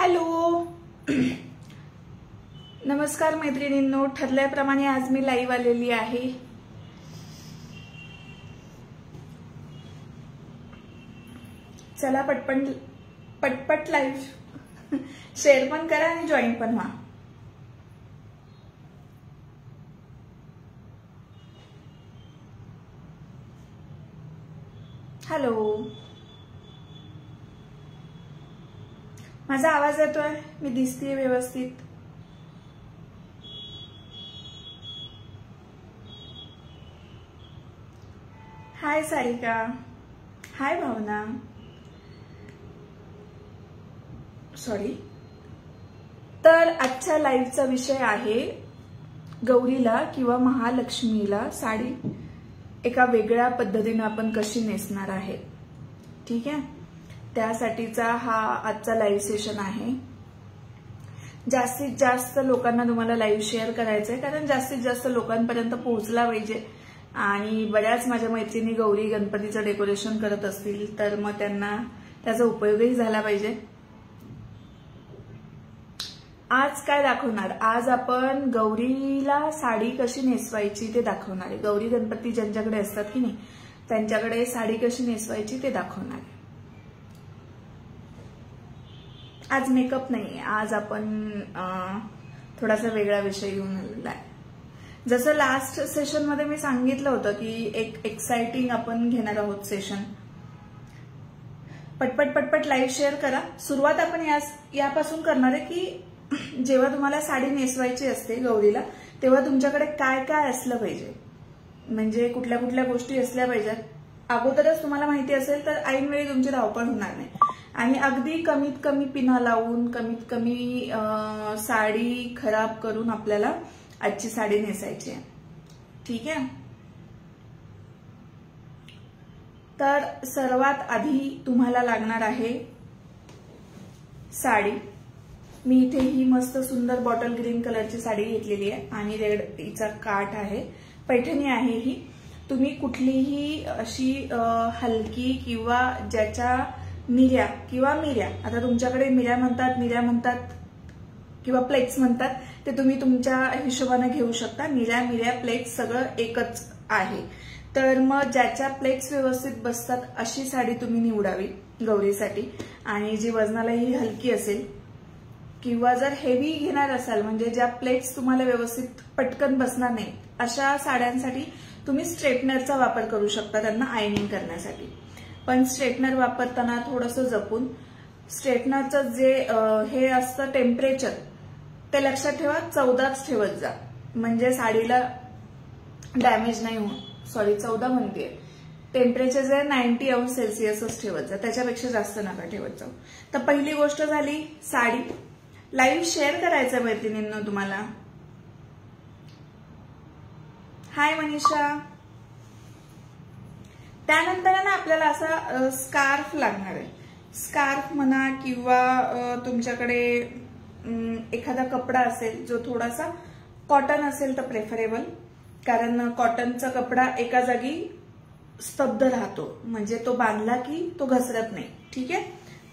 Hello नमस्कार मैत्रिणींनो, ठरल्याप्रमाणे आज मी लाईव्ह आलेली आहे। चला पटपट लाईव्ह शेअर पण करा आणि जॉईन पण व्हा। हॅलो, माझा आवाज येतोय? मी दिसतेय व्यवस्थित? हाय सारिका, हाय भावना, सॉरी। तर आजच्या लाईव्हचा विषय आहे गौरीला किंवा महालक्ष्मीला साडी एका वेगळ्या पद्धतीने आपण कशी नेसणार आहे। ठीक आहे, त्यासाठीचा हा आजचा लाईव्ह सेशन आहे। जास्तीत जास्त लोकांना तुम्हाला लाईव्ह शेअर करायचंय, कारण जास्तीत जास्त लोकांपर्यंत पोहोचला पाहिजे। आणि बऱ्याच माझ्या मैत्रिणी गौरी गणपतीचं डेकोरेशन करत असतील तर मग त्यांना त्याचा उपयोगही झाला पाहिजे। आज काय दाखवणार? आज आपण गौरीला साडी कशी नेसवायची ते दाखवणार आहे। गौरी गणपती ज्यांच्याकडे असतात की नाही त्यांच्याकडे साडी कशी नेसवायची ते दाखवणार आहे। आज मेकअप नाही, आज आपण थोडासा वेगळा विषय घेऊन आलेला आहे। जसं लास्ट सेशन मध्ये मी सांगितलं होतं की एक एक्साइटिंग आपण घेणार आहोत सेशन। पटपट लाईव्ह शेअर करा। सुरुवात आपण यापासून करणार आहे की जेव्हा तुम्हाला साडी नेसवायची असते गौरीला तेव्हा तुमच्याकडे काय काय असलं पाहिजे, म्हणजे कुठल्या कुठल्या गोष्टी असल्या पाहिजेत। अगोदरच तुम्हाला माहिती असेल तर ऐनवेळी तुमची धावपळ होणार नाही। आणि अगदी कमीत कमी पिना लावून कमीत कमी साडी खराब करून आपल्याला आजची साडी नेसायची आहे। ठीक आहे, तर सर्वात आधी तुम्हाला लागणार आहे साडी। मी इथे ही मस्त सुंदर बॉटल ग्रीन कलरची साडी घेतलेली आहे आणि रेड हिचा काठ आहे, पैठणी आहे ही। तुम्ही कुठलीही अशी हलकी किंवा ज्याच्या मिऱ्या किंवा मिऱ्या, आता तुमच्याकडे मिऱ्या म्हणतात किंवा प्लेट्स म्हणतात, ते तुम्ही तुमच्या हिशोबाने घेऊ शकता। मिऱ्या प्लेट्स सगळं एकच आहे। तर मग ज्याच्या प्लेट्स व्यवस्थित बसतात अशी साडी तुम्ही निवडावी गौरीसाठी, आणि जी वजनालाही हलकी असेल। किंवा जर हेवी घेणार असाल, म्हणजे ज्या प्लेट्स तुम्हाला व्यवस्थित पटकन बसणार नाही, अशा साड्यांसाठी तुम्ही स्ट्रेटनरचा वापर करू शकता त्यांना आयनिंग करण्यासाठी। पण स्ट्रेटनर वापरताना थोडंसं जपून, स्ट्रेटनरचं जे हे असतं टेम्परेचर ते लक्षात ठेवा, 14च ठेवत जा, म्हणजे साडीला डॅमेज नाही होत। सॉरी 14 म्हणते, टेम्परेचर जे 90 अंश सेल्सिअसच ठेवत जा, त्याच्यापेक्षा जास्त नका ठेवत जाऊ। तर पहिली गोष्ट झाली साडी। लाईव्ह शेअर करायचं मैत्रिणींनो तुम्हाला। हाय मनीषा। त्यानंतर ना आपल्याला असा स्कार्फ लागणार आहे। स्कार्फ म्हणा किंवा तुमच्याकडे एखादा कपडा असेल जो थोडासा कॉटन असेल तर प्रेफरेबल, कारण कॉटनचा कपडा एका जागी स्तब्ध राहतो, म्हणजे तो बांधला की तो घसरत नाही। ठीक आहे,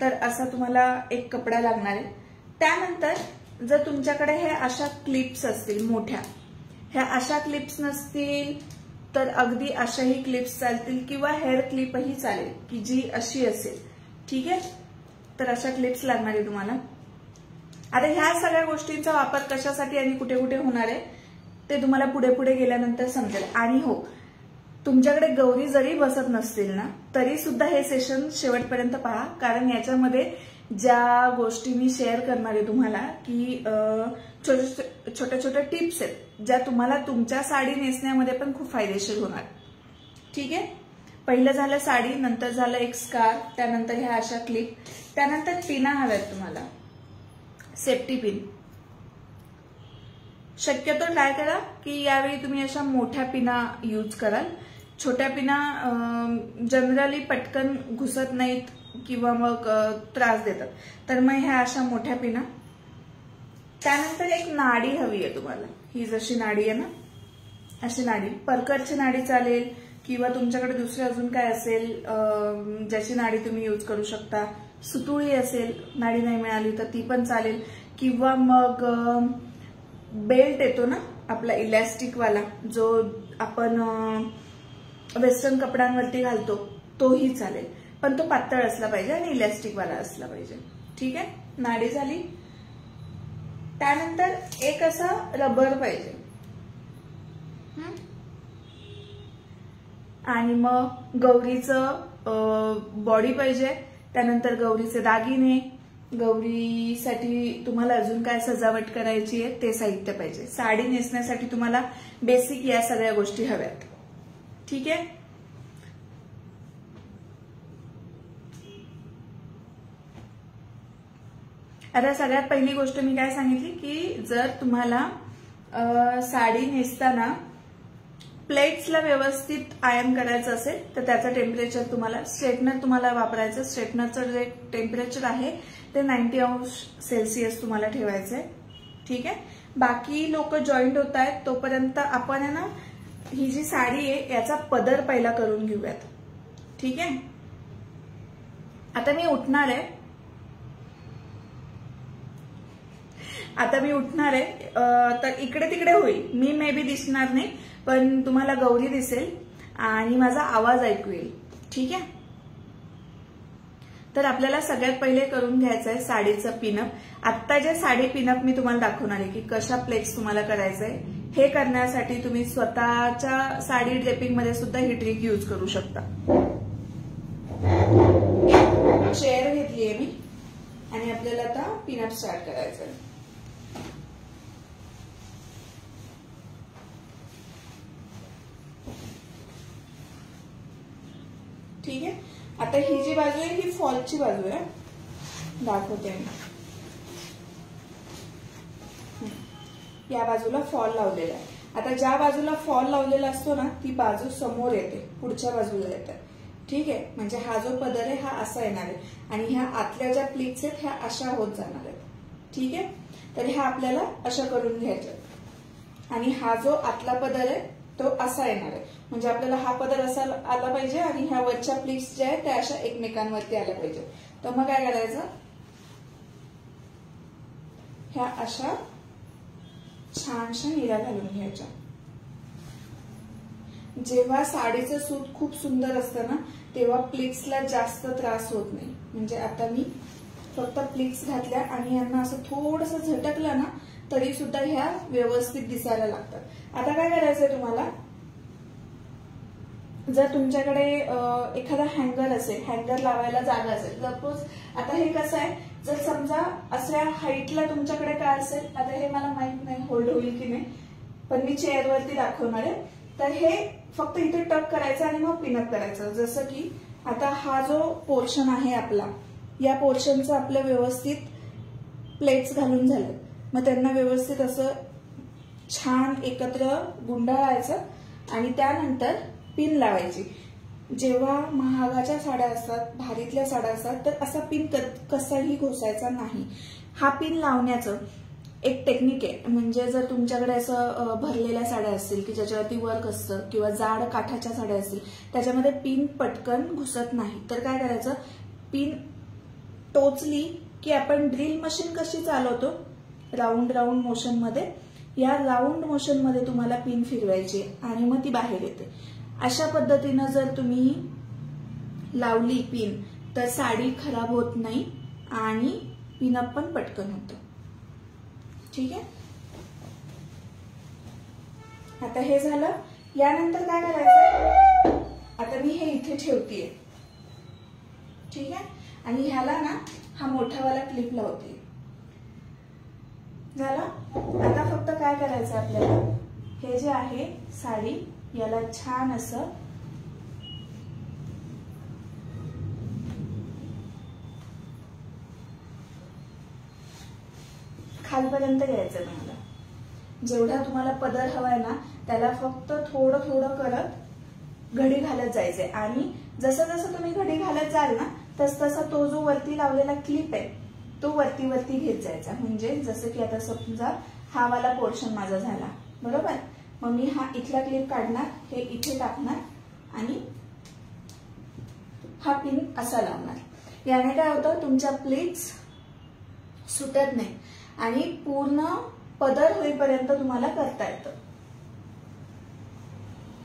तर असा तुम्हाला एक कपडा लागणार आहे। त्यानंतर जर तुमच्याकडे हे अशा क्लिप्स असतील मोठ्या, ह्या अशा क्लिप्स नसतील तर अगदी अशाही क्लिप्स चालतील, किंवा हेअर क्लिपही चालेल की जी अशी असेल। ठीक आहे, तर अशा क्लिप्स लागणार आहे तुम्हाला। आता ह्या सगळ्या गोष्टींचा वापर कशासाठी आणि कुठे कुठे होणार आहे ते तुम्हाला पुढे पुढे गेल्यानंतर समजेल। आणि हो, तुमच्याकडे गौरी जरी बसत नसतील ना तरी सुद्धा हे सेशन शेवटपर्यंत पहा, कारण याच्यामध्ये ज्या गोष्टी मी शेअर करणार आहे तुम्हाला की छोट्या टिप्स आहेत ज्या तुम्हाला तुमच्या साडी नेसण्यामध्ये पण खूप फायदेशीर होणार। ठीक आहे, पहिलं झालं साडी, नंतर झालं एक स्कार्फ, त्यानंतर ह्या अशा क्लिप, त्यानंतर पिना हव्यात तुम्हाला, सेफ्टी पिन। शक्यतो ट्राय करा की यावेळी तुम्ही अशा मोठ्या पिना यूज कराल। छोट्या पिना जनरली पटकन घुसत नाहीत किंवा मग त्रास देतात, तर मग ह्या अशा मोठ्या पिना। त्यानंतर एक नाडी हवी आहे तुम्हाला, ही जशी नाडी आहे ना अशी नाडी, परकरची नाडी चालेल किंवा तुमच्याकडे दुसरे अजून काय असेल ज्याची नाडी तुम्ही यूज करू शकता. सुतुळी असेल, नाडी नाही मिळाली तर ती पण चालेल, किंवा मग बेल्ट येतो ना आपला इलॅस्टिकवाला, जो आपण वेस्टर्न कपड्यांवरती घालतो, तोही चालेल, पण तो पातळ असला पाहिजे आणि इलॅस्टिकवाला असला पाहिजे. ठीक आहे, नाडी झाली. त्यानंतर एक असा रबर पाहिजे आणि मग गौरीचं बॉडी पाहिजे. त्यानंतर गौरीचे दागिने, गौरीसाठी तुम्हाला अजून काय सजावट करायची आहे ते साहित्य पाहिजे. साडी नेसण्यासाठी तुम्हाला बेसिक या सगळ्या गोष्टी हव्यात. ठीक आहे. आता सगळ्यात पहिली गोष्ट मी काय सांगितली की जर तुम्हाला साडी नेसताना प्लेट्सला व्यवस्थित आयर्न करायचं असेल तर त्याचं टेम्परेचर तुम्हाला, स्ट्रेटनर तुम्हाला वापरायचं. स्ट्रेटनरचं जे टेम्परेचर आहे ते 90°C तुम्हाला ठेवायचं आहे. ठीक आहे. बाकी लोक जॉईंट होत आहेत तोपर्यंत आपण आहे ना ही जी साडी आहे याचा पदर पहिला करून घेऊयात. ठीक आहे. आता मी उठणार आहे तर इकडे तिकडे होईल. मी मे बी दिसणार नाही, पण तुम्हाला गौरी दिसेल आणि माझा आवाज ऐकू येईल. ठीक आहे. तर आपल्याला सगळ्यात पहिले करून घ्यायचं आहे साडीचं पिनअप. आत्ता जे साडी पिनअप मी तुम्हाला दाखवणार आहे की कशा प्लेट्स तुम्हाला करायचंय, हे करण्यासाठी तुम्ही स्वतःच्या साडी ड्रेपिंग मध्ये सुद्धा ही ट्रिक यूज करू शकता. चेअर घेतलीये मी आणि आपल्याला आता पिनअप स्टार्ट करायचं आहे. ठीक आहे. आता ही जी बाजू आहे ही फॉलची बाजू आहे, दाखवते मी. या बाजूला फॉल लावलेला आहे. आता ज्या बाजूला फॉल लावलेला असतो ना ती बाजू समोर येते, पुढच्या बाजूला येते. ठीक आहे. म्हणजे हा जो पदर आहे हा असा येणार आहे आणि ह्या आतल्या ज्या प्लीट्स आहेत ह्या अशा होत जाणार आहेत. ठीक आहे. तर ह्या आपल्याला अशा करून घ्यायच्या आणि हा जो आतला पदर आहे तो असा येणार आहे. म्हणजे आपल्याला हा पदर असा आला पाहिजे आणि ह्या वरच्या प्लीट्स ज्या आहेत त्या अशा एकमेकांवरती आल्या पाहिजे. तर मग काय करायचं, ह्या अशा छानशा निऱ्या घालून घ्यायच्या. जेव्हा साडीचं सूत खूप सुंदर असतं ना तेव्हा प्लीट्सला जास्त त्रास होत नाही. म्हणजे आता मी फक्त प्लीट्स घातल्या आणि यांना असं थोडंसं झटकलं ना तरी सुद्धा ह्या व्यवस्थित दिसायला लागतात. आता काय करायचंय तुम्हाला, जर तुमच्याकडे एखादा हँगर असेल, हँगर लावायला जागा असेल, सपोज आता हे कसं आहे, जर समजा अशा हाईटला तुमच्याकडे काय असेल, आता हे मला माहित नाही होल्ड होईल की नाही, पण मी चेअरवरती दाखवणार आहे. तर हे फक्त इथे टक करायचं आणि मग पिनअप करायचं. जसं की आता हा जो पोर्शन आहे आपला, या पोर्शनचं आपलं व्यवस्थित प्लेट्स घालून झालं, मग त्यांना व्यवस्थित असं छान एकत्र गुंडाळायचं आणि त्यानंतर पिन लावायची. जेव्हा महागाच्या साड्या असतात, भारीतल्या साड्या असतात, तर असा पिन कसाही घोसायचा नाही. हा पिन लावण्याचं एक टेक्निक आहे. म्हणजे जर तुमच्याकडे असं भरलेल्या साड्या असतील की ज्याच्यावरती वर्क असतं किंवा जाड काठाच्या साड्या असतील त्याच्यामध्ये पिन पटकन घुसत नाही, तर काय करायचं, पिन टोचली की आपण ड्रिल मशीन कशी चालवतो राऊंड राऊंड मोशन मध्ये, या राऊंड मोशन मध्ये तुम्हाला पिन फिरवायची आणि मग ती बाहेर येते. अशा पद्धतीनं जर तुम्ही लावली पिन तर साडी खराब होत नाही आणि पिनअप पण पटकन होतं. ठीक आहे. आता हे झालं. यानंतर काय करायचं, आता मी हे इथे ठेवतेय. ठीक आहे. आणि ह्याला ना हा मोठावाला क्लिप लावते. झाला. आता फक्त काय करायचं आपल्याला, हे जे आहे साडी याला छान असं खालपर्यंत घ्यायचं. तुम्हाला जेवढा तुम्हाला पदर हवाय ना त्याला फक्त थोडं थोडं करत घडी घालत जायचंय आणि जसं जसं तुम्ही घडी घालत जाल ना तस तसा तो जो वरती लावलेला क्लिप आहे तो वरती वरती घेत जायचा. म्हणजे जसं की आता समजा हा वाला पोर्शन माझा झाला, बरोबर. मग मी हा इथला क्लिप काढणार, हे इथे टाकणार आणि हा पिन असा लावणार. याने काय होतं, तुमच्या प्लीट्स सुटत नाही आणि पूर्ण पदर होईपर्यंत तुम्हाला करता येतं.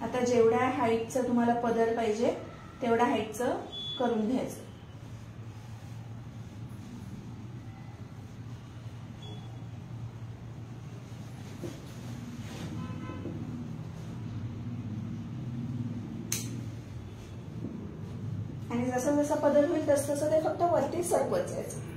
आता जेवढ्या हाईटचं तुम्हाला पदर पाहिजे तेवढ्या हाईटचं करून घ्यायचं. आणि जसं जसं पदर होईल तसं तसं ते फक्त वरती सरकवत जायचं.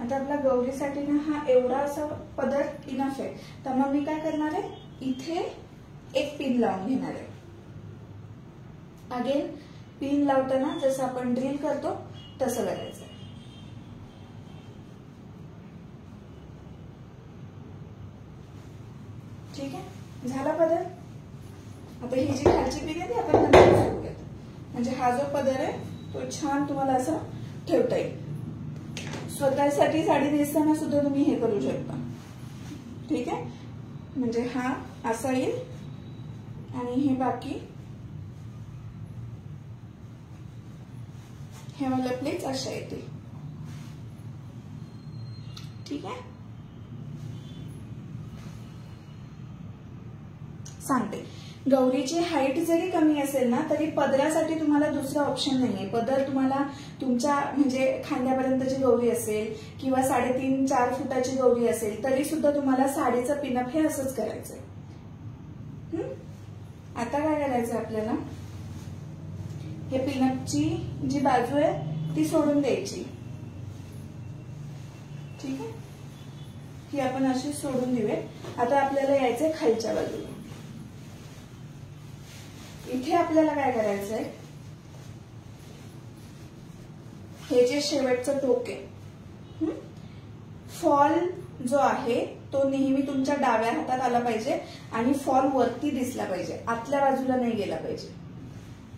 आता आपल्या गौरीसाठी ना हा एवढा असा पदर इनफ आहे. तर मग मी काय करणार आहे, इथे एक पिन लावून घेणार आहे. अगेन पिन लावताना जसं आपण ड्रिल करतो तसं करायचं. ठीक आहे, झाला पदर. आता ही जी खालची पिन आहे ती आपण नंतर करूयात. म्हणजे हा जो पदर आहे तो छान तुम्हाला असा ठेवता येईल. स्वतःसाठी साडी नेसताना सुद्धा तुम्ही हे करू शकता. ठीक आहे, म्हणजे हा असा येईल आणि हे बाकी हे वाला प्लेट्स अशा येतील. ठीक आहे, सांगते. गौरीची हाईट जरी कमी असेल ना तरी पदरासाठी तुम्हाला दुसरा ऑप्शन नाहीये. पदर तुम्हाला तुमच्या म्हणजे खांद्यापर्यंतची गौरी असेल किंवा 3.5-4 फुटाची गौरी असेल तरी सुद्धा तुम्हाला साडीचं पिनअप हे असंच करायचंय. आता काय करायचं आपल्याला, हे पिनअपची जी बाजू आहे ती सोडून द्यायची. ठीक आहे, ही आपण अशी सोडून देऊया. आता आपल्याला यायचंय खालच्या बाजूला. इथे आपल्याला काय करायचंय, हे जे शेवटचं टोक आहे, फॉल जो आहे तो नेहमी तुमच्या डाव्या हातात आला पाहिजे आणि फॉल वरती दिसला पाहिजे, आतल्या बाजूला नाही गेला पाहिजे.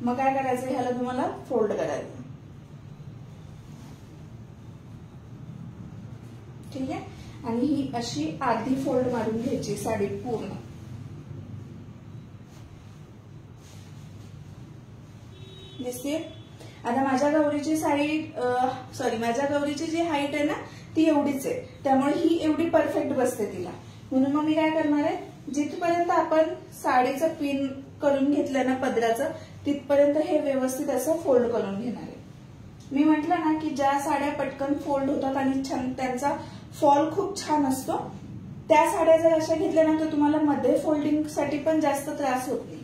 मग काय करायचं, ह्याला तुम्हाला फोल्ड करायचं. ठीक आहे, आणि ही अशी अर्धी फोल्ड मारून घ्यायची साडी पूर्ण. दिसते. आता माझ्या गौरीची माझ्या गौरीची जी हाईट आहे ना ती एवढीच आहे, त्यामुळे ही एवढी परफेक्ट बसते तिला. म्हणून मग मी काय करणार आहे, जिथपर्यंत आपण साडीचं पिन करून घेतलं ना पदराचं तिथपर्यंत हे व्यवस्थित असं फोल्ड करून घेणार आहे. मी म्हटलं ना की ज्या साड्या पटकन फोल्ड होतात आणि छान त्यांचा फॉल खूप छान असतो, त्या साड्या जर अशा घेतल्या ना तर तुम्हाला मध्ये फोल्डिंग साठी पण जास्त त्रास होत नाही.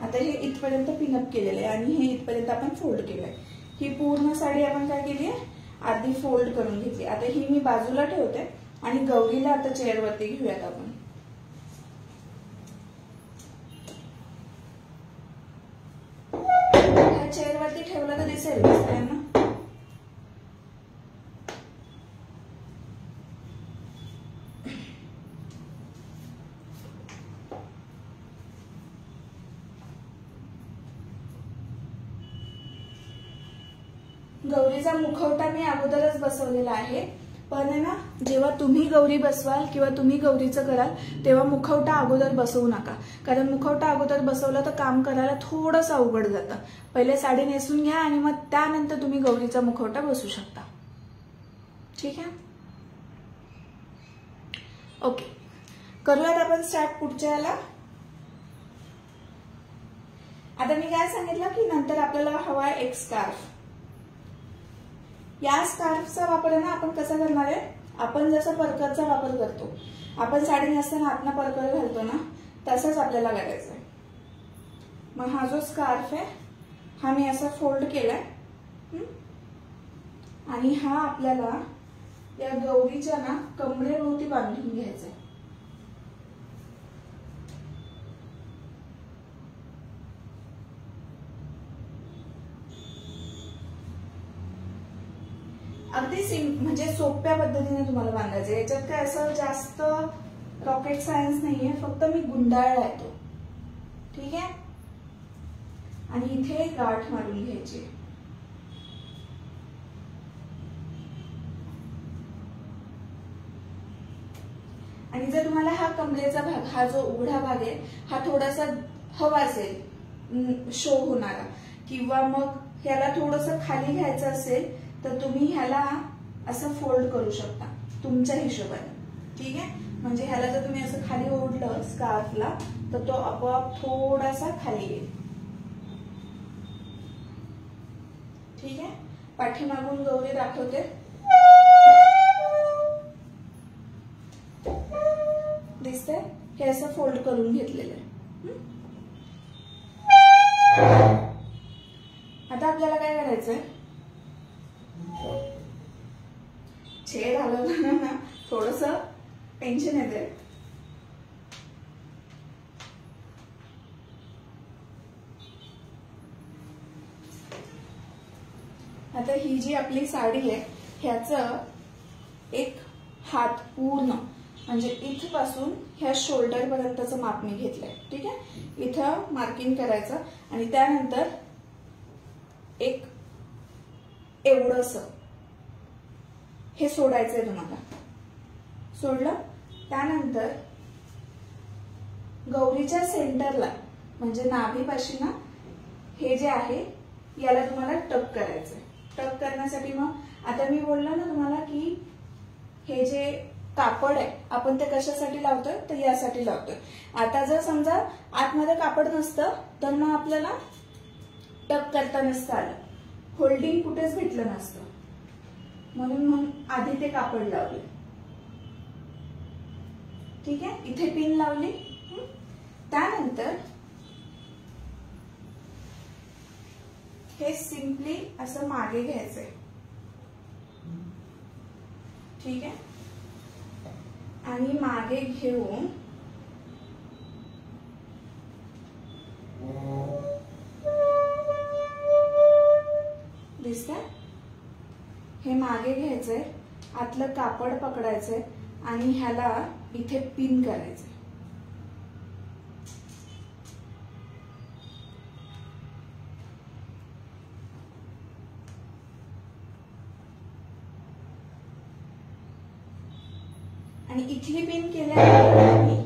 आता हे इथपर्यंत पिनअप केलेलं आहे आणि हे इथपर्यंत आपण फोल्ड केलंय. ही पूर्ण साडी आपण काय केली आहे, अर्धी फोल्ड करून घेतली. आता ही मी बाजूला ठेवते आणि गौरीला आता चेअरवरती घेऊयात आपण. चेअरवरती ठेवलं तर दिसेल सगळ्यांना. गौरीचा मुखवटा मी अगोदरच बसवलेला आहे, पण आहे ना जेव्हा तुम्ही गौरी बसवाल किंवा तुम्ही गौरीचं कराल तेव्हा मुखवटा अगोदर बसवू नका, कारण मुखवटा अगोदर बसवला तर काम करायला थोडंसं अवघड जातं. पहिले साडी नेसून घ्या आणि मग त्यानंतर तुम्ही गौरीचा मुखवटा बसवू शकता. ठीक आहे, ओके. करूयात आपण स्टार्ट पुढच्या याला. आता मी काय सांगितलं की नंतर आपल्याला हवा एक स्कार्फ. या स्कार्फचा वापर ना आपण कसा करणार आहे, आपण जसा परकरचा वापर करतो, आपण साडी नेसताना आतनं परकर घालतो ना तसंच आपल्याला करायचं आहे. मग हा जो स्कार्फ आहे हा मी असा फोल्ड केलाय आणि हा आपल्याला या गौरीच्या ना कमरेभोवती बांधून घ्यायचा आहे. अगदी म्हणजे सोप्या पद्धतीने तुम्हाला बांधायचं. याच्यात काय असं जास्त रॉकेट सायन्स नाहीये, फक्त मी गुंडाळला येतो. ठीक आहे. आणि इथे गाठ मारून घ्यायची. आणि जर तुम्हाला हा कमरेचा भाग, हा जो उघडा भाग आहे, हा थोडासा हवा असेल शो होणारा, किंवा मग ह्याला थोडस खाली घ्यायचं असेल तर तुम्ही ह्याला असं फोल्ड करू शकता तुमच्या हिशोबाने. ठीक आहे. म्हणजे ह्याला जर तुम्ही असं खाली ओढलं स्कार्फला तर तो आपोआप थोडासा खाली येईल. ठीक आहे. पाठीमागून गौरी दाखवते. दिसतंय? हे असं फोल्ड करून घेतलेलं आहे. आता आपल्याला काय करायचंय, छेड हलवताना ना थोडस टेन्शन येते. आता ही जी आपली साडी आहे ह्याचं एक हात पूर्ण म्हणजे इथपासून ह्या शोल्डर पर्यंतचं माप मी घेतलंय. ठीक आहे. इथं मार्किंग करायचं आणि त्यानंतर एक एवढंस हे सोडायचंय तुम्हाला. सोडलं त्यानंतर गौरीच्या सेंटरला म्हणजे नाभीपाशी ना हे जे आहे याला तुम्हाला टक करायचंय. टक करण्यासाठी मग आता मी बोललो ना तुम्हाला की हे जे कापड आहे आपण ते कशासाठी लावतोय तर यासाठी लावतोय. आता जर समजा आतमध्ये कापड नसतं तर मग आपल्याला टक करता नसतं आलं, होल्डिंग कुठेच भेटलं नसतं, म्हणून मग आधी ते कापड लावले. ठीक आहे. इथे पिन लावली. त्यानंतर हे सिंपली असं मागे घ्यायचंय. ठीक आहे. आणि मागे घेऊन दिसतंय? हे मागे घ्यायचंय, आतलं कापड पकडायचंय आणि ह्याला इथे पिन करायचंय. आणि इथली पिन केल्यानंतर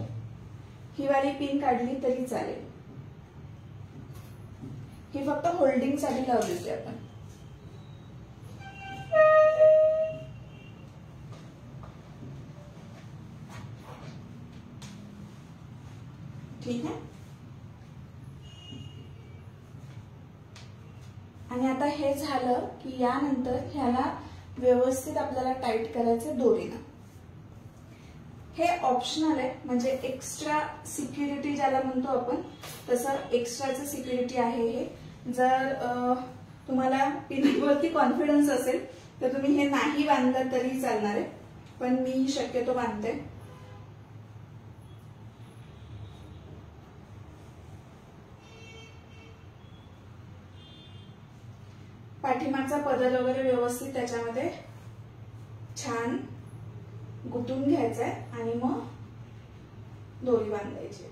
ही वाली पिन काढली तरी चालेल. ही फक्त होल्डिंग साठी लावली होती आपण. ठीक आहे. आणि आता हे झालं की यानंतर ह्याला व्यवस्थित आपल्याला टाईट करायचं दोरीनं. हे ऑप्शनल आहे म्हणजे एक्स्ट्रा सिक्युरिटी ज्याला म्हणतो आपण तसं एक्स्ट्राचं सिक्युरिटी आहे हे. जर तुम्हाला पिनवरती कॉन्फिडन्स असेल तर तुम्ही हे नाही बांधलं तरी चालणार आहे, पण मी शक्यतो बांधते. पाठीमागचा पदर वगैरे व्यवस्थित त्याच्यामध्ये छान गुंतून घ्यायचंय आणि मग दोरी बांधायची.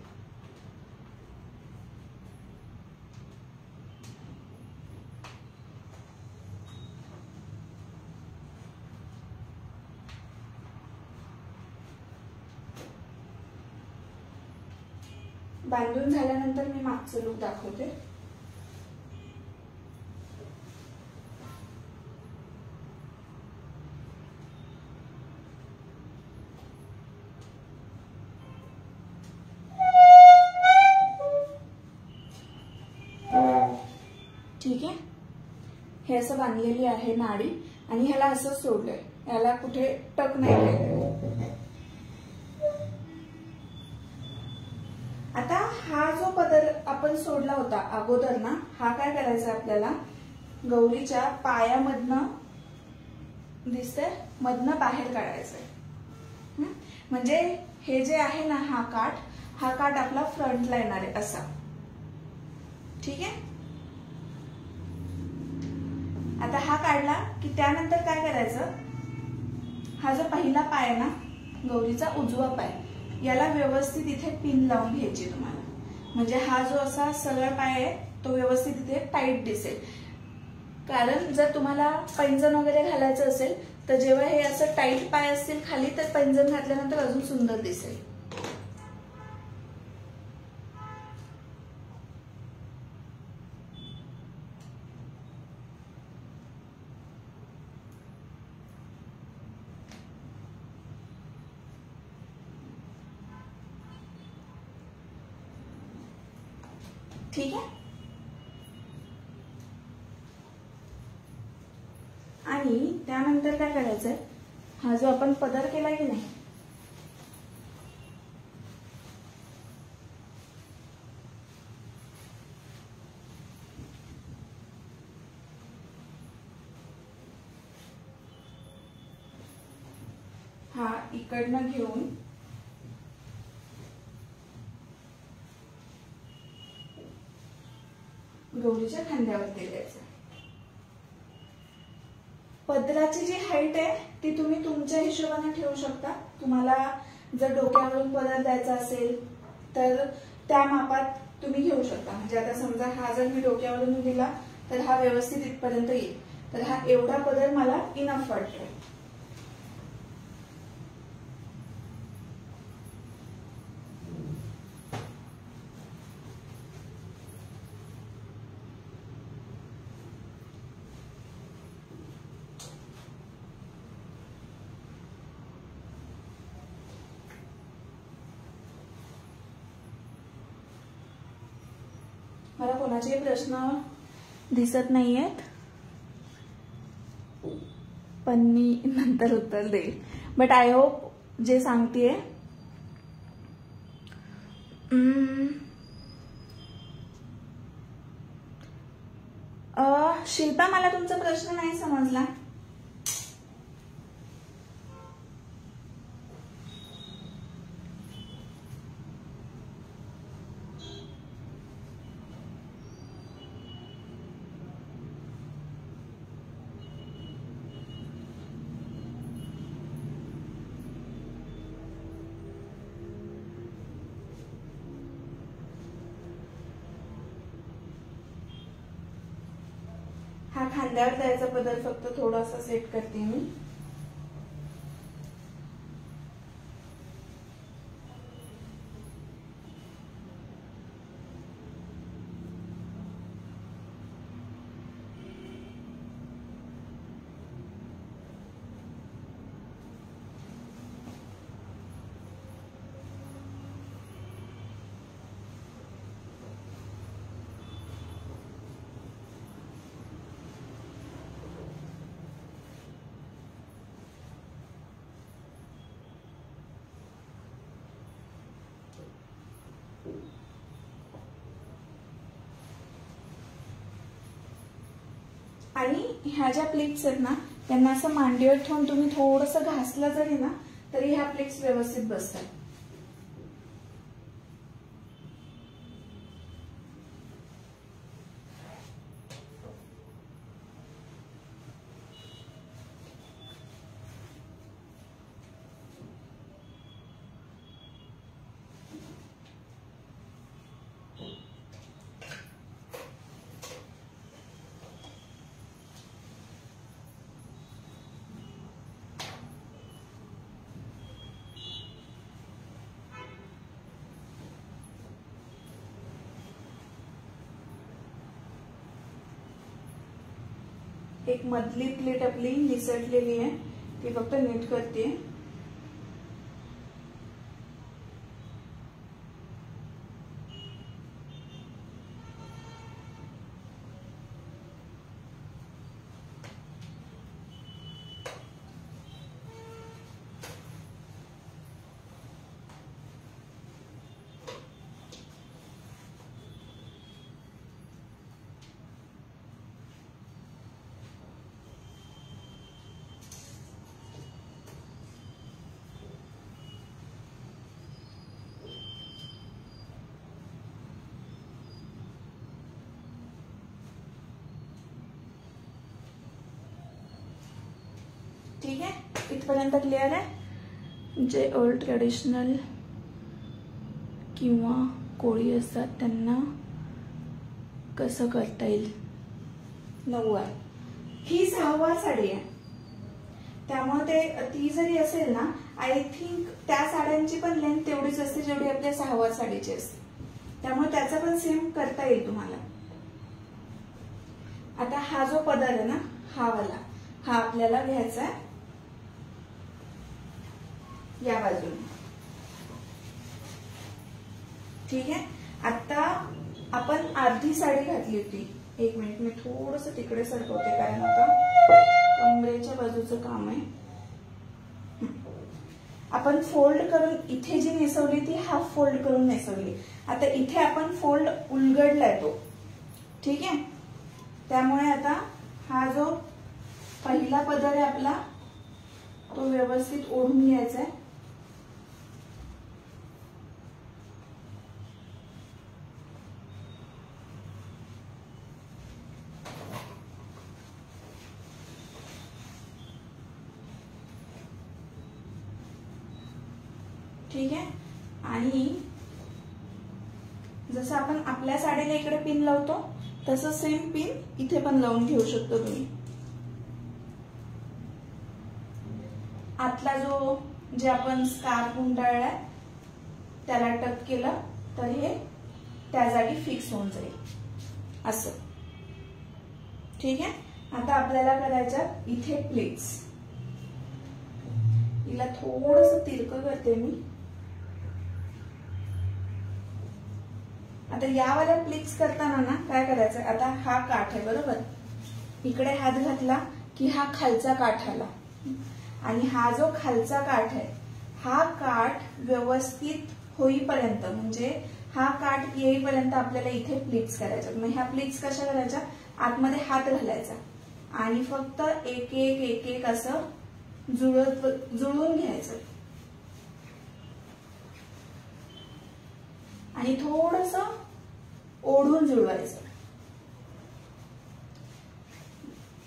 बांधून झाल्यानंतर मी मागचं लूक दाखवते. ठीक आहे. हे असं बांधलेली आहे नाडी आणि ह्याला असं सोडलंय, याला कुठे टक नाही केलं. आता हा जो पदर आपण सोडला होता अगोदर ना, हा काय करायचा आपल्याला गौरीच्या पायामधनं दिसतंय मधनं बाहेर काढायचंय. म्हणजे हे जे आहे ना हा काठ आपला फ्रंटला येणार आहे असा. ठीक आहे. आता हा काढला की त्यानंतर काय करायचं, हा जो पहिला पाय आहे ना गौरीचा उजवा पाय, याला व्यवस्थित इथे पिन लावून घ्यायची तुम्हाला, म्हणजे हा जो असा सरळ पाय आहे तो व्यवस्थित इथे टाईट दिसेल. कारण जर तुम्हाला पैंजण वगैरे घालायचं असेल तर जेव्हा हे असं टाईट पाय असतील खाली तर पैंजण घातल्यानंतर अजून सुंदर दिसेल. ठीक आहे. आणि त्यानंतर काय करायचंय, हा जो आपण पदर केला की नाही, हा इकडनं घेऊन गौरीच्या खांद्यावरती द्यायचं. पदराची जी हाईट आहे ती तुम्ही तुमच्या हिशोबाने ठेवू शकता. तुम्हाला जर डोक्यावरून पदर द्यायचा असेल तर त्या मापात तुम्ही घेऊ शकता. म्हणजे आता समजा हा जर मी डोक्यावरून दिला तर हा व्यवस्थित इथपर्यंत येईल, तर हा एवढा पदर मला इनफ वाटतोय. मला कोणाचे प्रश्न दिसत नाहीयेत, पण मी नंतर उत्तर देईल. बट आय होप जे सांगतेय शिल्पा, मला तुमचा प्रश्न नाही समजला. हा खांद्यावर द्यायचा पदर फक्त थोडासा सेट करते मी. आणि ह्या ज्या प्लेट्स आहेत ना त्यांना असं मांडीवर ठेवून तुम्ही थोडंसं घासलं जरी ना तरी ह्या प्लेट्स व्यवस्थित बसतात. एक मधली प्लेट आपली निसटलेली आहे ती फक्त नीट करते. ठीक आहे, इथपर्यंत क्लिअर आहे. जे ओल्ड ट्रेडिशनल किंवा कोळी असतात त्यांना कसं करता येईल. नऊवार ही 6वा साडी आहे, त्यामुळे ती जरी असेल ना, आय थिंक त्या साड्यांची पण लेंथ तेवढीच असते जेवढी आपल्या 6वा साडीची असते, त्यामुळे त्याचा पण सेम करता येईल तुम्हाला. आता हा जो पदर आहे ना, हा वाला, हा आपल्याला घ्यायचा आहे या बाजूने. ठीक आहे, आता आपण अर्धी साडी घातली होती. एक मिनिट, मी थोडस तिकडे सरकवते कारण आता कमरेच्या बाजूचं काम आहे. आपण फोल्ड करून इथे जी नेसवली ती हाफ फोल्ड करून नेसवली. आता इथे आपण फोल्ड उलगडलाय तो. ठीक आहे, त्यामुळे आता हा जो पहिला पदर आहे आपला तो व्यवस्थित ओढून घ्यायचा आहे. ठीक आहे, आणि जसं आपण आपल्या साडीला इकडे पिन लावतो तसं सेम पिन इथे पण लावून घेऊ शकतो तुम्ही. आतला जे आपण स्कार्फ गुंडाळलाय त्याला टक केलं तर हे त्या जागी फिक्स होऊन जाईल असं. ठीक आहे, आता आपल्याला करायचं इथे प्लीट्स. हिला थोडंसं तिरकं करते मी. आता यावाल्या प्लीट्स करताना ना काय करायचं, आता हा काठ आहे बरोबर, इकडे हात घातला की हा खालचा काठ आला, आणि हा जो खालचा काठ आहे हा काठ व्यवस्थित होईपर्यंत, म्हणजे हा काठ येईपर्यंत आपल्याला इथे प्लीट्स करायच्या. मग ह्या प्लीट्स कशा करायच्या, आतमध्ये हात घालायचा आणि फक्त एक एक एक एक असं जुळून घ्यायचं आणि थोडस ओढून जुळवायचं.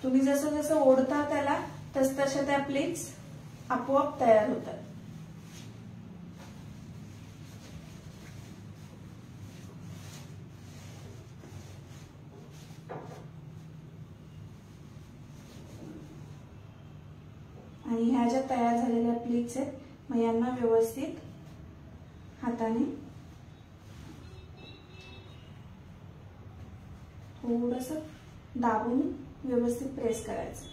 तुम्ही जसं जसं ओढता त्याला तस तशा त्या प्लीट्स आपोआप तयार होतात. आणि ह्या ज्या तयार झालेल्या प्लीट्स आहेत, मग यांना व्यवस्थित हाताने थोडस दाबून व्यवस्थित प्रेस करायचं.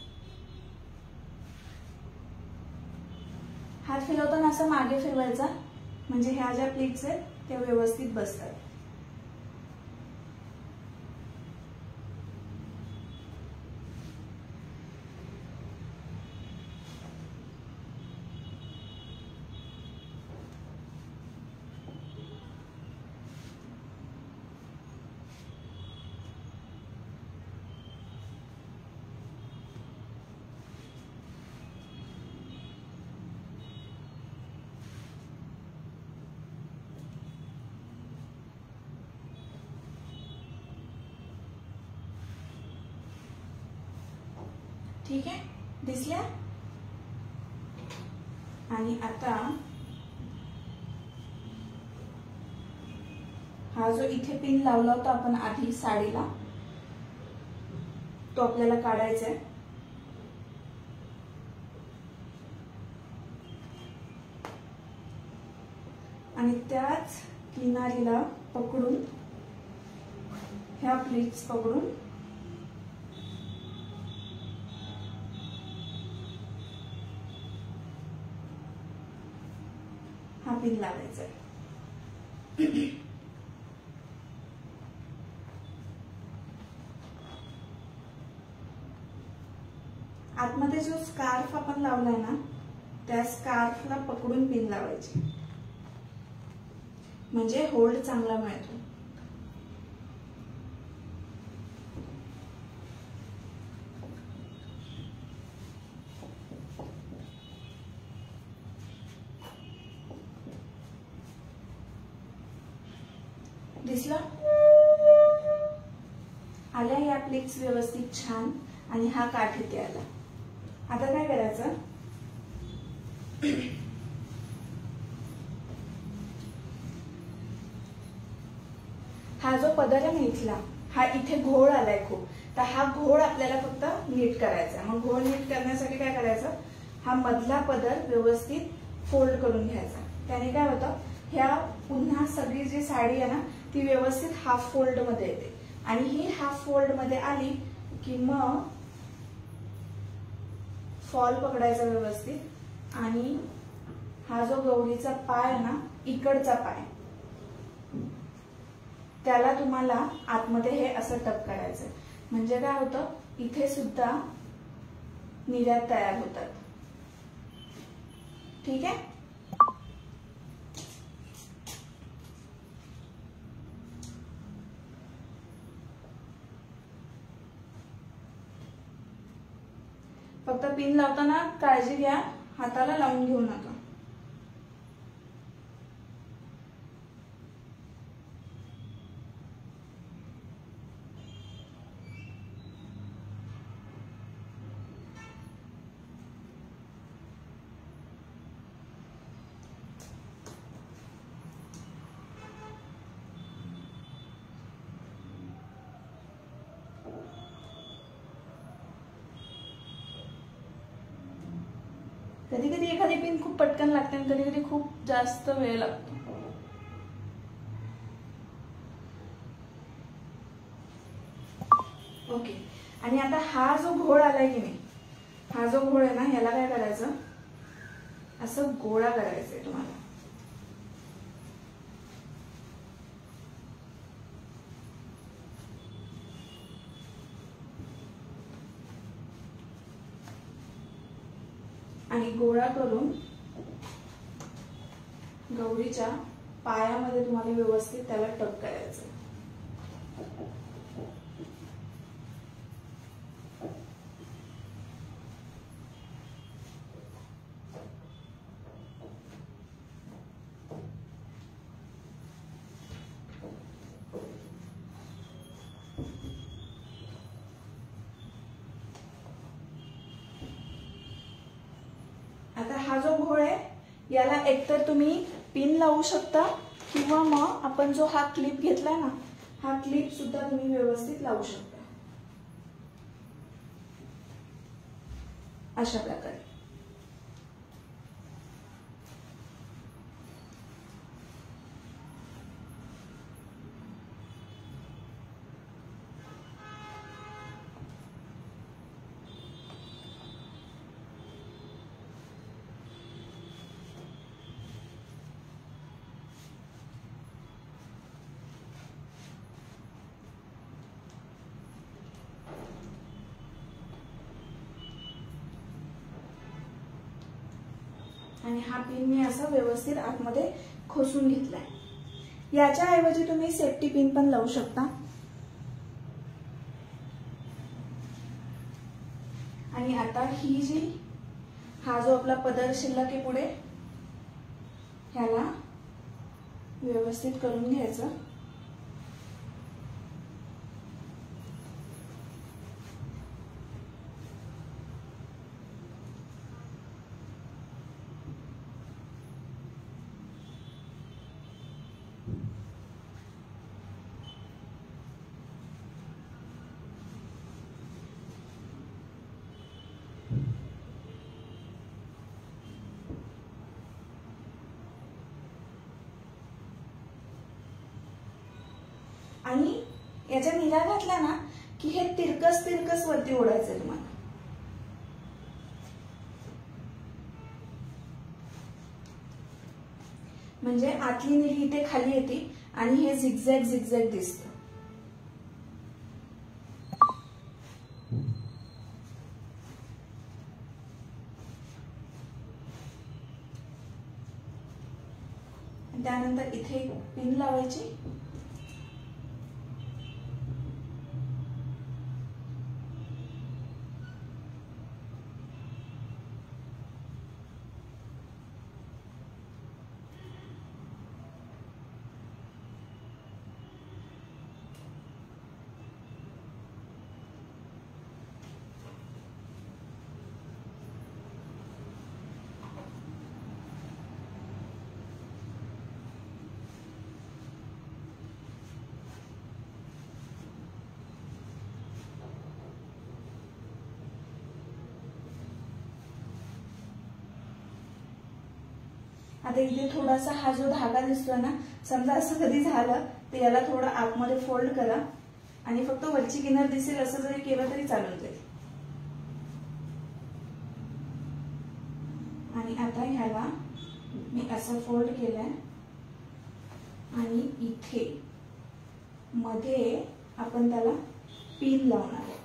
हात फिरवताना असं मागे फिरवायचा, म्हणजे ह्या ज्या प्लीट्स आहेत त्या व्यवस्थित बसतात. ठीक आहे, दिसल्या. आणि आता हा जो इथे पिन लावला होता आपण आधी साडीला, तो आपल्याला काढायचा आहे. आणि त्याच किनारीला पकडून, ह्या प्लीट्स पकडून हा पिन लावायचा आहे. आतमध्ये जो स्कार्फ आपण लावलाय ना, त्या स्कार्फला पकडून पिन लावायची, म्हणजे होल्ड चांगला मिळतो. दिसला. आल्या या प्लीट्स व्यवस्थित छान, आणि हा काठ इथे आला. आता काय करायचं, हा जो पदर आहे ना इथला, हा इथे घोळ आलाय खूप, तर हा घोळ आपल्याला फक्त नीट करायचा. मग घोळ नीट करण्यासाठी काय करायचं, हा मधला पदर व्यवस्थित फोल्ड करून घ्यायचा. त्याने काय होतं, ह्या पुन्हा सगळी जी साडी आहे ना ती व्यवस्थित हाफ फोल्ड मध्ये येते. आणि ही हाफ फोल्ड मध्ये आली की मग फॉल पकडायचा व्यवस्थित. आणि हा जो गौरीचा पाय आहे ना, इकडचा पाय, त्याला तुम्हाला आतमध्ये हे असं टक करायचं. म्हणजे काय होतं, इथे सुद्धा निर्यात तयार होतात. ठीक आहे. फक्त पिन लावताना काळजी घ्या, हाताला लावून घेऊ नका. कधी कधी एखादी पिन खूप पटकन लागते आणि कधी कधी खूप जास्त वेळ लागतो. ओके. आणि आता हा जो घोळ आलाय की नाही, हा जो घोळ आहे ना, ह्याला काय करायचं, असं गोळा करायचा आहे तुम्हाला. आणि गोळा करून गौरीच्या पायामध्ये तुम्हाला व्यवस्थित त्याला टक करायचं. आता हा जो घोळ आहे याला एकतर तुम्ही पिन लावू शकता किंवा मग आपण जो हा क्लिप घेतलाय ना, हा क्लिप सुद्धा तुम्ही व्यवस्थित लावू शकता. अशा प्रकारे. आणि हा पिन मी असं व्यवस्थित आतमध्ये खोसून घेतलाय. याच्या ऐवजी तुम्ही सेफ्टी पिन पण लावू शकता. आणि आता ही जी, हा जो आपला पदर शिल्लक आहे पुढे, ह्याला व्यवस्थित करून घ्यायचं. आणि याच्या निरा घातल्या ना की हे तिरकस तिरकस वरती ओढायचंय तुम्हाला. म्हणजे आतली निरी इथे खाली येते आणि हे झिगझॅग झिगझॅग दिसतं. त्यानंतर इथे पिन लावायची. आता इथे थोडासा हा जो धागा दिसतोय ना, समजा असं कधी झालं तर याला थोडं आतमध्ये फोल्ड करा आणि फक्त वरची किनार दिसेल असं जरी केलं तरी चालून जाईल. आणि आता ह्याला मी असं फोल्ड केलंय आणि इथे मध्ये आपण त्याला पिन लावणार आहे.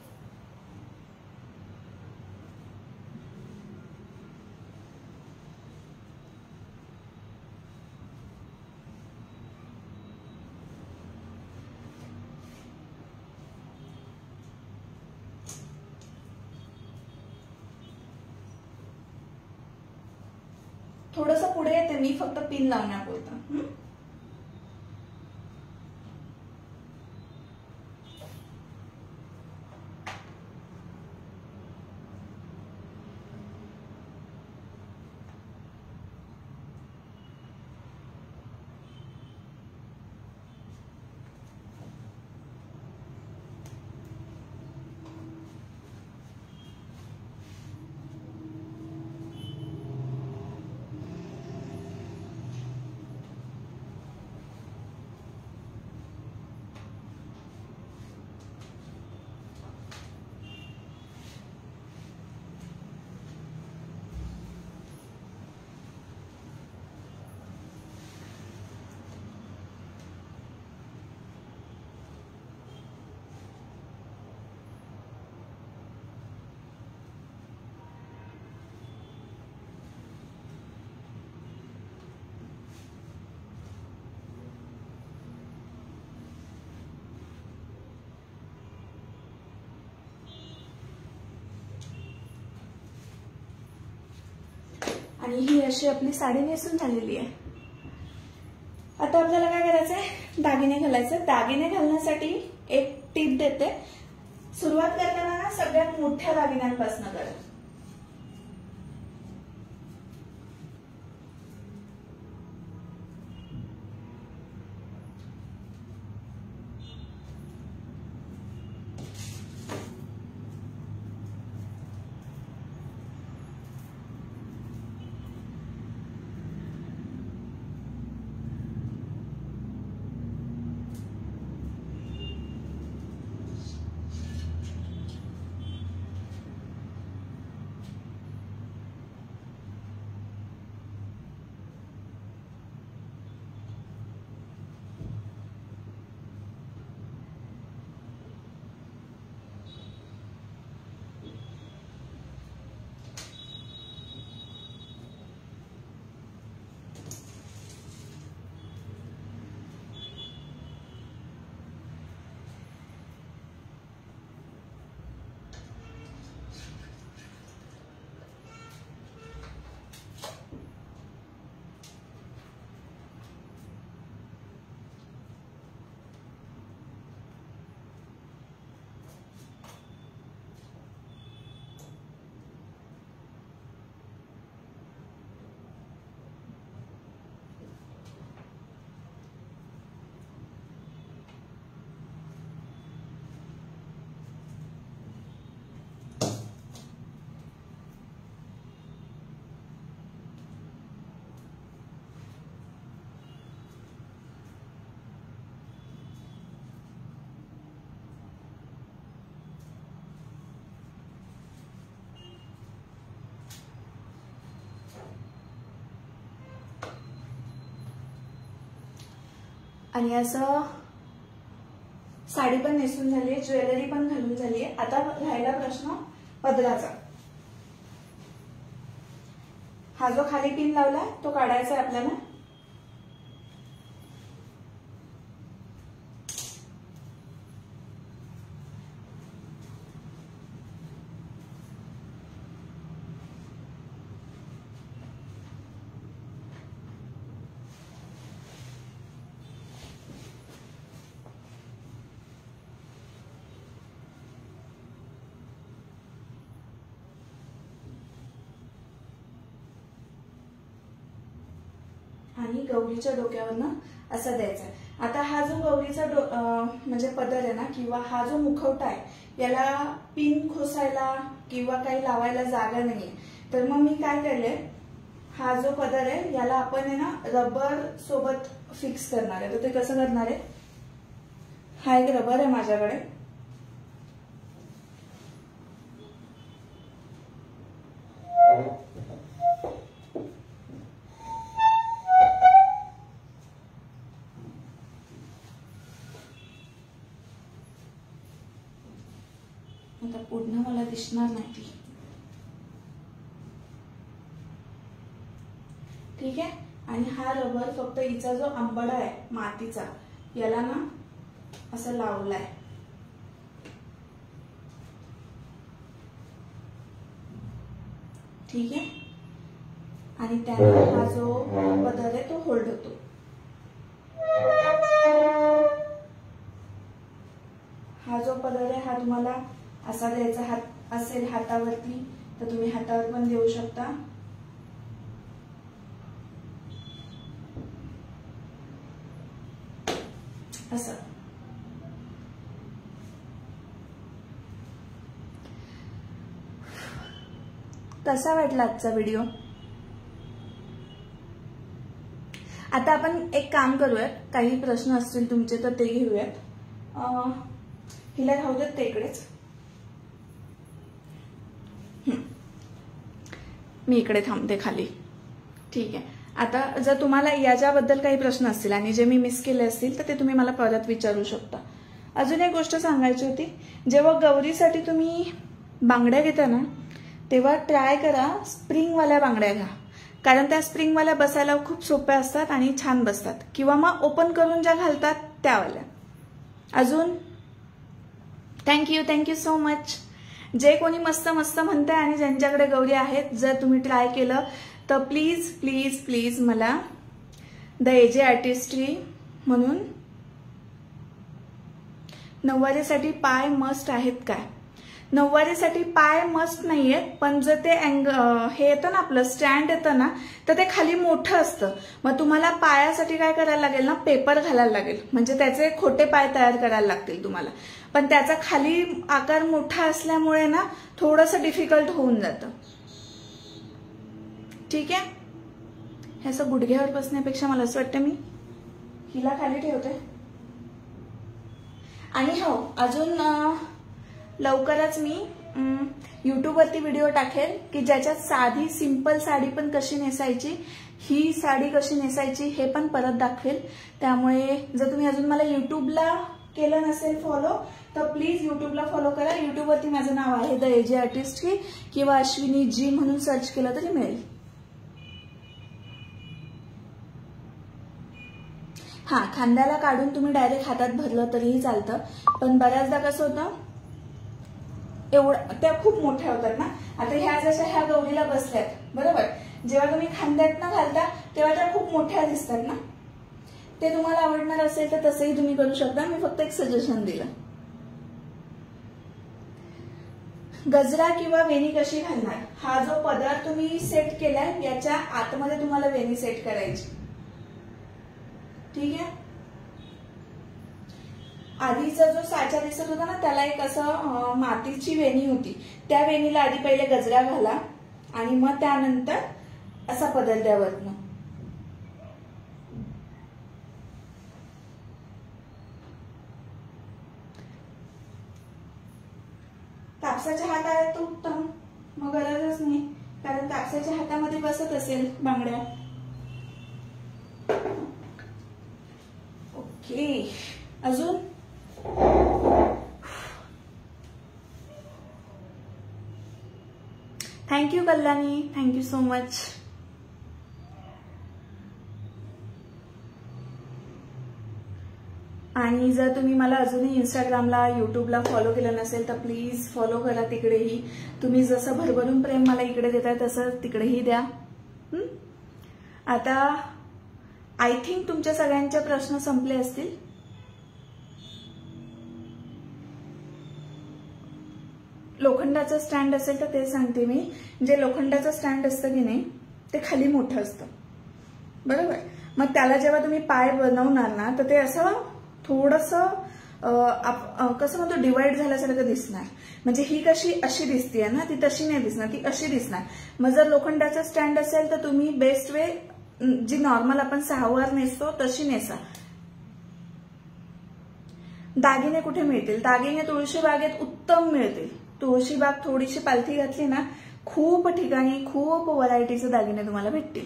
थोडंसं पुढे येते मी फक्त पिन लावण्यापुरतं. आणि ही अशी आपली साडी नेसून झालेली आहे. आता आपल्याला काय करायचंय, दागिने घालायचे. दागिने घालण्यासाठी एक टिप देते. सुरुवात करताना ना सगळ्यात मोठ्या दागिन्यांपासून करा. आणि असं साडी पण नेसून झाली, ज्वेलरी पण घालून झाली. आता राहिला प्रश्न पदराचा. हा जो खाली पिन लावलाय तो काढायचा आहे आपल्याला. आणि गौरीच्या डोक्यावरनं असं द्यायचं. आता हा जो गौरीचा म्हणजे पदर आहे ना, किंवा हा जो मुखवटा आहे, याला पिन खोसायला किंवा काही लावायला जागा नाहीये. तर मग मी काय केलंय, हा जो पदर आहे याला आपण आहे ना रबर सोबत फिक्स करणार आहे. तर ते कसं करणार आहे, हा एक रबर आहे माझ्याकडे. आता पूर्ण मला दिसणार नाही ती. ठीक आहे. आणि हा रबर फक्त हिचा जो आंबडा आहे मातीचा याला ना असं लावलाय. ठीक आहे. आणि त्याने हा जो पदर आहे तो होल्ड होतो. हा जो पदर आहे हा तुम्हाला असा द्यायचा हात असेल हातावरती तर तुम्ही हातावर पण देऊ शकता. असं. कसा वाटला आजचा व्हिडिओ? आता आपण एक काम करूयात, काही प्रश्न असतील तुमचे तर ते घेऊयात. हिला राहू देत ते इकडेच. मी इकडे थांबते खाली. ठीक आहे. आता जर तुम्हाला याच्याबद्दल काही प्रश्न असतील आणि जे मी मिस केले असतील तर ते तुम्ही मला परत विचारू शकता. अजून एक गोष्ट सांगायची होती, जेव्हा गौरीसाठी तुम्ही बांगड्या घेता ना तेव्हा ट्राय करा स्प्रिंगवाल्या बांगड्या घ्या, कारण त्या स्प्रिंगवाल्या बसायला खूप सोप्या असतात आणि छान बसतात. किंवा मग ओपन करून ज्या घालतात त्यावाल्या. अजून थँक्यू सो मच. जे कोणी मस्त मस्त म्हणताय आणि ज्यांच्याकडे गौरी आहेत, जर तुम्ही ट्राय केलं तर प्लीज प्लीज प्लीज मला द एजे आर्टिस्ट्री म्हणून नऊवारीसाठी पाय मस्ट आहेत काय? नऊवारीसाठी पाय मस्ट नाहीयेत, पण जर ते हे येतं ना आपलं स्टँड येतं ना तर ते खाली मोठं असतं. मग तुम्हाला पायासाठी काय करायला लागेल ना, पेपर घालायला लागेल, म्हणजे त्याचे खोटे पाय तयार करायला लागतील तुम्हाला. पण त्याचा खाली आकार मोठा असल्यामुळे ना थोडंसं डिफिकल्ट होऊन जातं. ठीक आहे. हे असं गुडघ्यावर बसण्यापेक्षा मला असं वाटतं मी हिला खाली ठेवते. आणि हो, अजून लवकरच मी युट्यूबवरती व्हिडिओ टाकेल की ज्याच्यात साधी सिंपल साडी पण कशी नेसायची, ही साडी कशी नेसायची हे पण परत दाखवेल. त्यामुळे जर तुम्ही अजून मला युट्यूबला केलं नसेल फॉलो तर प्लीज युट्यूबला फॉलो करा. युट्यूबवरती माझं नाव आहे द एजे आर्टिस्ट किंवा अश्विनी जी म्हणून सर्च केलं तरी मिळेल. हा, खांद्याला काढून तुम्ही डायरेक्ट हातात भरलं तरीही चालतं, पण बऱ्याचदा कसं होतं एवढं त्या खूप मोठ्या होतात ना. आता ह्या जशा ह्या गौरीला बसल्यात बरोबर, जेव्हा तुम्ही खांद्यात न घालता तेव्हा त्या खूप मोठ्या दिसतात ना. ते तुम्हाला आवडणार असेल तर तसंही तुम्ही करू शकता. मी फक्त एक सजेशन दिलं. गजरा किंवा वेणी कशी घालणार, हा जो पदर तुम्ही सेट केलाय याच्या आतमध्ये तुम्हाला वेणी सेट करायची. ठीक आहे. आधीचा जो साचा दिसत होता ना त्याला एक असं मातीची वेणी होती, त्या वेणीला आधी पहिले गजरा घाला आणि मग त्यानंतर असा पदर द्या वरनं. कापसाच्या हात आहे तो उत्तम, मग गरजच नाही, कारण कापसाच्या हातामध्ये बसत असेल बांगड्या. ओके. अजून thank you Kalyani, thank you so much. आणि जर तुम्ही मला अजूनही इंस्टाग्रामला युट्यूबला फॉलो केलं नसेल तर प्लीज फॉलो करा. तिकडेही तुम्ही जसं भरभरून प्रेम मला इकडे देताय तसं तिकडेही द्या. आता आय थिंक तुमच्या सगळ्यांचे प्रश्न संपले असतील. लोखंडाचं स्टँड असेल तर ते सांगते मी. जे लोखंडाचं स्टँड असतं की नाही ते खाली मोठं असतं बरोबर. मग त्याला जेव्हा तुम्ही पाय बनवणार ना तर ते असं थोडंसं कसं म्हणतो डिवाइड झाल्यासारखं दिसणार. म्हणजे ही कशी अशी दिसतीये ना, ती तशी नाही दिसणार, ती अशी दिसणार. मग जर लोखंडाचा स्टँड असेल तर तुम्ही बेस्ट वे जी नॉर्मल आपण सहावार नेसतो तशी नेसा. दागिने कुठे मिळतील? दागिने तुळशीबागेत उत्तम मिळतील. तुळशीबाग थोडीशी पालथी घातली ना, खूप ठिकाणी खूप व्हरायटीचे दागिने तुम्हाला भेटतील.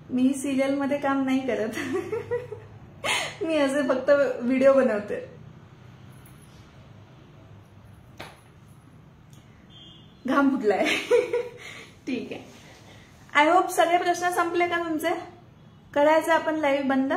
मी सिरियल मध्ये काम नाही करत. मी असे फक्त व्हिडिओ बनवते. घाम फुटलाय. ठीक आहे. आय होप सगळे प्रश्न संपले का तुमचे? करायचं आपण लाईव्ह बंद.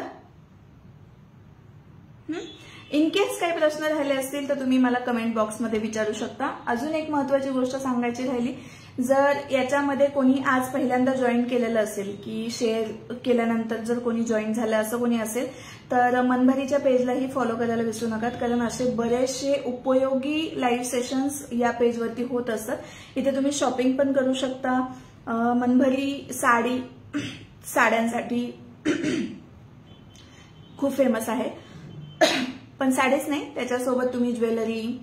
इन केस काही प्रश्न राहिले असतील तर तुम्ही मला कमेंट बॉक्समध्ये विचारू शकता. अजून एक महत्वाची गोष्ट सांगायची राहिली, जर याच्यामध्ये कोणी आज पहिल्यांदा जॉईन केलेलं असेल की शेअर केल्यानंतर जर कोणी जॉईन झालं असं कोणी असेल तर मनभरीच्या पेजलाही फॉलो करायला विसरू नका, कारण असे बरेचसे उपयोगी लाईव्ह सेशन्स या पेजवरती होत असतात. इथे तुम्ही शॉपिंग पण करू शकता. मनभरी साड्यांसाठी खूप फेमस आहे. पण साडीच नाही, त्याच्यासोबत तुम्ही ज्वेलरी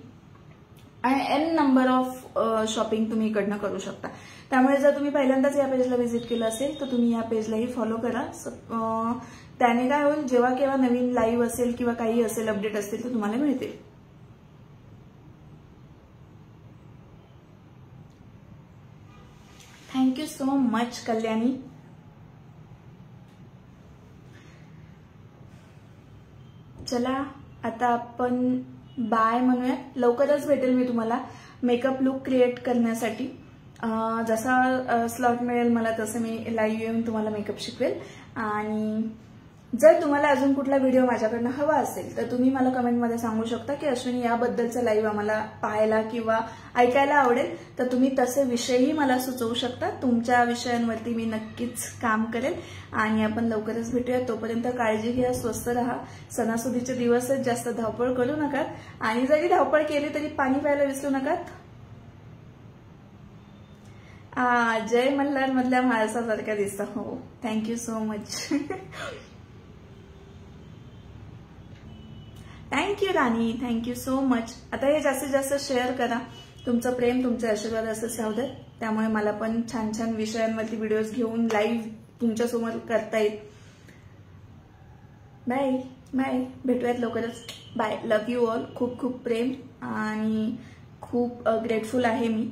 आणि एन नंबर ऑफ शॉपिंग तुम्ही इकडनं करू शकता. त्यामुळे जर तुम्ही पहिल्यांदाच या पेजला व्हिजिट केलं असेल तर तुम्ही या पेजलाही फॉलो करा. त्याने काय होईल, जेव्हा केव्हा नवीन लाईव्ह असेल किंवा काही असेल अपडेट असतील तर तुम्हाला मिळतील. Thank you so much Kalyani. चला आता आपण बाय म्हणूयात. लवकरच भेटेल मी तुम्हाला मेकअप लुक क्रिएट करण्यासाठी. जसा स्लॉट मिळेल मला तसं मी लाईव्ह येऊन तुम्हाला मेकअप शिकवेल. आणि जर तुम्हाला अजून कुठला व्हिडिओ माझ्याकडनं हवा असेल तर तुम्ही मला कमेंटमध्ये सांगू शकता की अश्विनी याबद्दलचा लाईव्ह आम्हाला पाहायला किंवा ऐकायला आवडेल, तर तुम्ही तसे विषयही मला सुचवू शकता. तुमच्या विषयांवरती मी नक्कीच काम करेल आणि आपण लवकरच भेटूया. तोपर्यंत काळजी घ्या, स्वस्थ राहा. सणासुदीचे दिवसच जास्त धावपळ करू नका आणि जरी धावपळ केली तरी पाणी प्यायला विसरू नका. जय मल्हार मधल्या माणसासारख्या दिसता. हो, थँक्यू सो मच. थँक्यू राणी, थँक्यू सो मच. आता हे जास्तीत जास्त शेअर करा. तुमचं प्रेम, तुमचे आशीर्वाद असंच राहू द्या. त्यामुळे मला पण छान छान विषयांवरती व्हिडिओज घेऊन लाईव्ह तुमच्यासमोर करता येईल. बाय बाय, भेटूयात लवकरच. बाय. Love you all. खूप खूप प्रेम आणि खूप ग्रेटफुल आहे मी.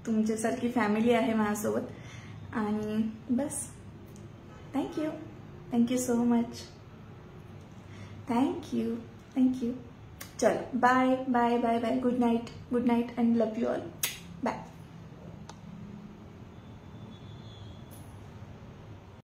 तुमच्यासारखी फॅमिली आहे माझ्यासोबत आणि बस. Thank you, thank you so much. Thank you, thank you. चलो bye bye bye bye. Good night, good night and love you all. Bye.